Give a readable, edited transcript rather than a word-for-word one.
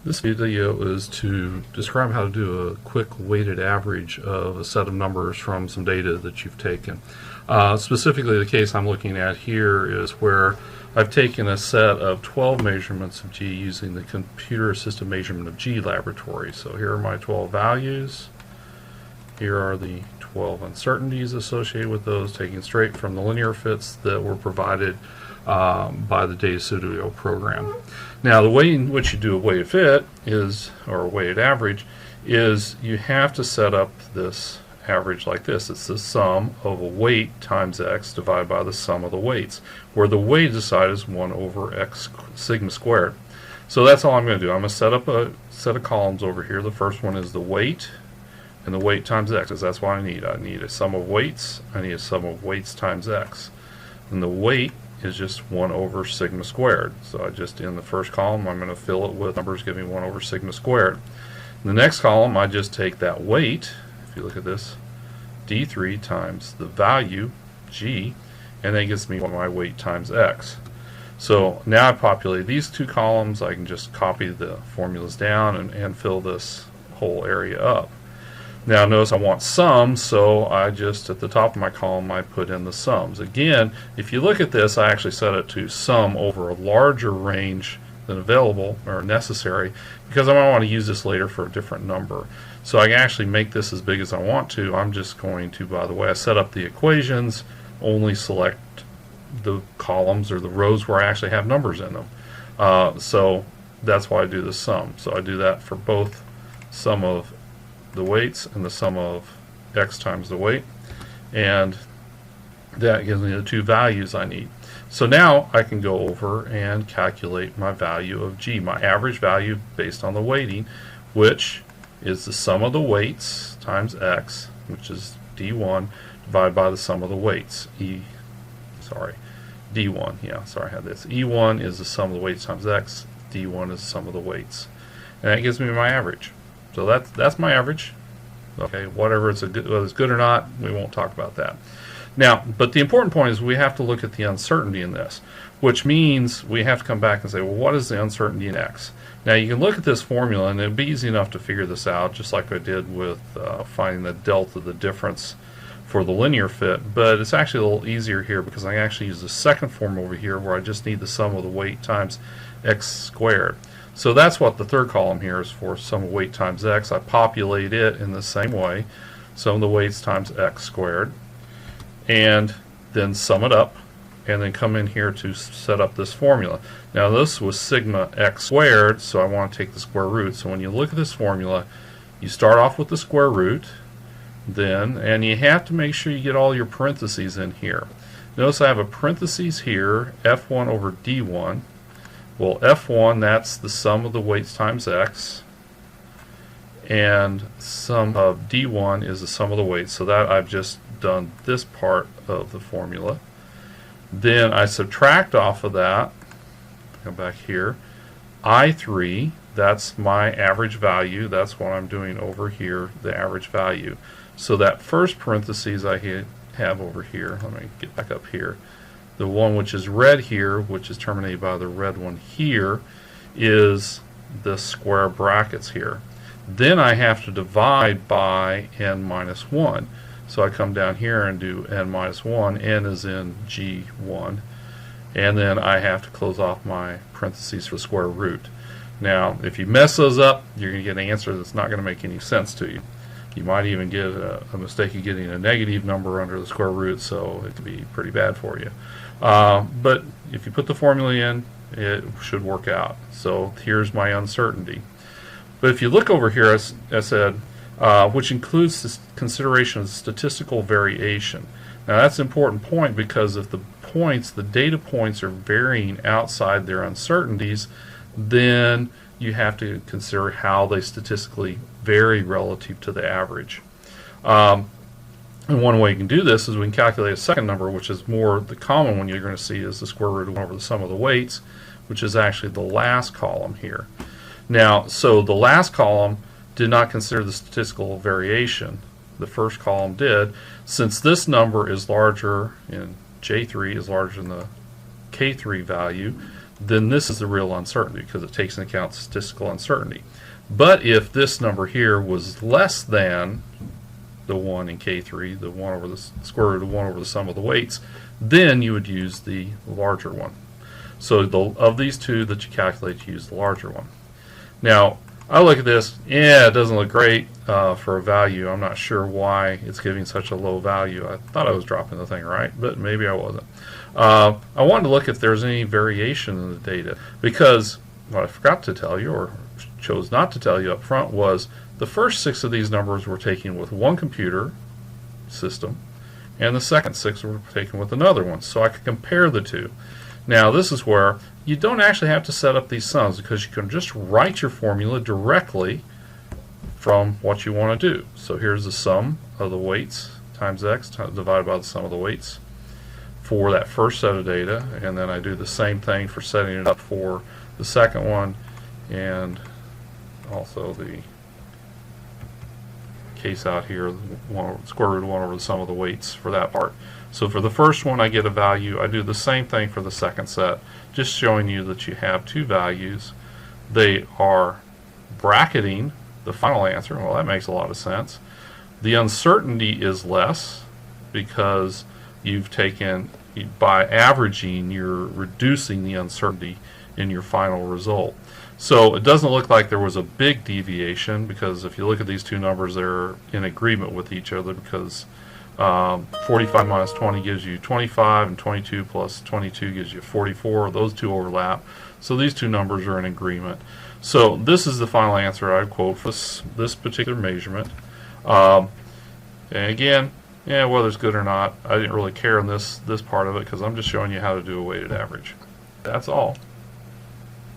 This video is to describe how to do a quick weighted average of a set of numbers from some data that you've taken. Specifically, the case I'm looking at here is where I've taken a set of 12 measurements of G using the Computer Assisted Measurement of G laboratory. So here are my 12 values. Here are the 12 uncertainties associated with those, taken straight from the linear fits that were provided by the Data Studio program. Now, the way in which you do a weighted fit is, or a weighted average, is you have to set up this average like this. It's the sum of a weight times x divided by the sum of the weights, where the weight decided is 1 over x sigma squared. So that's all I'm going to do. I'm going to set up a set of columns over here. The first one is the weight, and the weight times x, because that's what I need. I need a sum of weights. I need a sum of weights times x. And the weight is just 1 over sigma squared. So I just, in the first column, I'm going to fill it with numbers giving 1 over sigma squared. In the next column, I just take that weight, if you look at this, d3 times the value, g, and that gives me my weight times x. So now I populate these two columns. I can just copy the formulas down and fill this whole area up. Now notice I want sums, so I just, at the top of my column, I put in the sums. Again, if you look at this, I actually set it to sum over a larger range than available or necessary, because I might want to use this later for a different number. So I can actually make this as big as I want to. I'm just going to, by the way I set up the equations, only select the columns or the rows where I actually have numbers in them. So that's why I do the sum. So I do that for both sum of the weights and the sum of x times the weight, and that gives me the two values I need. So now I can go over and calculate my value of G, my average value based on the weighting, which is the sum of the weights times x, which is D1, divided by the sum of the weights, D1, yeah, sorry I had this. E1 is the sum of the weights times x, D1 is the sum of the weights. And that gives me my average. So that's my average. Okay, whether it's good or not, we won't talk about that. Now, but the important point is we have to look at the uncertainty in this, which means we have to come back and say, well, what is the uncertainty in x? Now, you can look at this formula, and it'd be easy enough to figure this out, just like I did with finding the delta, the difference for the linear fit, but it's actually a little easier here because I actually use the second form over here where I just need the sum of the weight times x squared. So that's what the third column here is for, sum of weight times x. I populate it in the same way, sum of the weights times x squared, and then sum it up, and then come in here to set up this formula. Now this was sigma x squared, so I want to take the square root. So when you look at this formula, you start off with the square root, then, and you have to make sure you get all your parentheses in here. Notice I have a parentheses here, f1 over d1. Well, f1, that's the sum of the weights times x, and sum of d1 is the sum of the weights. So that I've just done this part of the formula. Then I subtract off of that, go back here, I3, that's my average value. That's what I'm doing over here, the average value. So that first parentheses I have over here, let me get back up here, the one which is red here, which is terminated by the red one here, is the square brackets here. Then I have to divide by n minus 1. So I come down here and do n minus 1. N is in G1. And then I have to close off my parentheses for square root. Now, if you mess those up, you're going to get an answer that's not going to make any sense to you. You might even get a mistake of getting a negative number under the square root, so it could be pretty bad for you. But if you put the formula in, it should work out. So here's my uncertainty. But if you look over here, as I said, which includes this consideration of statistical variation. Now that's an important point, because if the data points are varying outside their uncertainties, then you have to consider how they statistically vary relative to the average. And one way you can do this is we can calculate a second number, which is more the common one you're going to see is the square root of 1 over the sum of the weights, which is actually the last column here. Now, so the last column did not consider the statistical variation. The first column did. Since this number is larger, and J3 is larger than the K3 value, then this is the real uncertainty because it takes into account statistical uncertainty. But if this number here was less than the 1 in K3, the 1 over the square root of 1 over the sum of the weights, then you would use the larger one. So of these two that you calculate, you use the larger one. Now, I look at this, yeah, it doesn't look great for a value. I'm not sure why it's giving such a low value. I thought I was dropping the thing right, but maybe I wasn't. I wanted to look if there's any variation in the data, because what I forgot to tell you, or chose not to tell you up front, was the first 6 of these numbers were taken with one computer system, and the second 6 were taken with another one, so I could compare the two. Now, this is where you don't actually have to set up these sums, because you can just write your formula directly from what you want to do. So here's the sum of the weights times x divided by the sum of the weights for that first set of data, and then I do the same thing for setting it up for the second one, and also the case out here, square root of 1 over the sum of the weights for that part. So for the first one I get a value. I do the same thing for the second set, just showing you that you have two values. They are bracketing the final answer. Well, that makes a lot of sense. The uncertainty is less because you've taken, by averaging, you're reducing the uncertainty in your final result. So it doesn't look like there was a big deviation, because if you look at these two numbers, they're in agreement with each other, because 45 minus 20 gives you 25, and 22 plus 22 gives you 44. Those two overlap. So these two numbers are in agreement. So this is the final answer I quote for this particular measurement. And again, yeah, whether it's good or not, I didn't really care in this part of it, because I'm just showing you how to do a weighted average. That's all.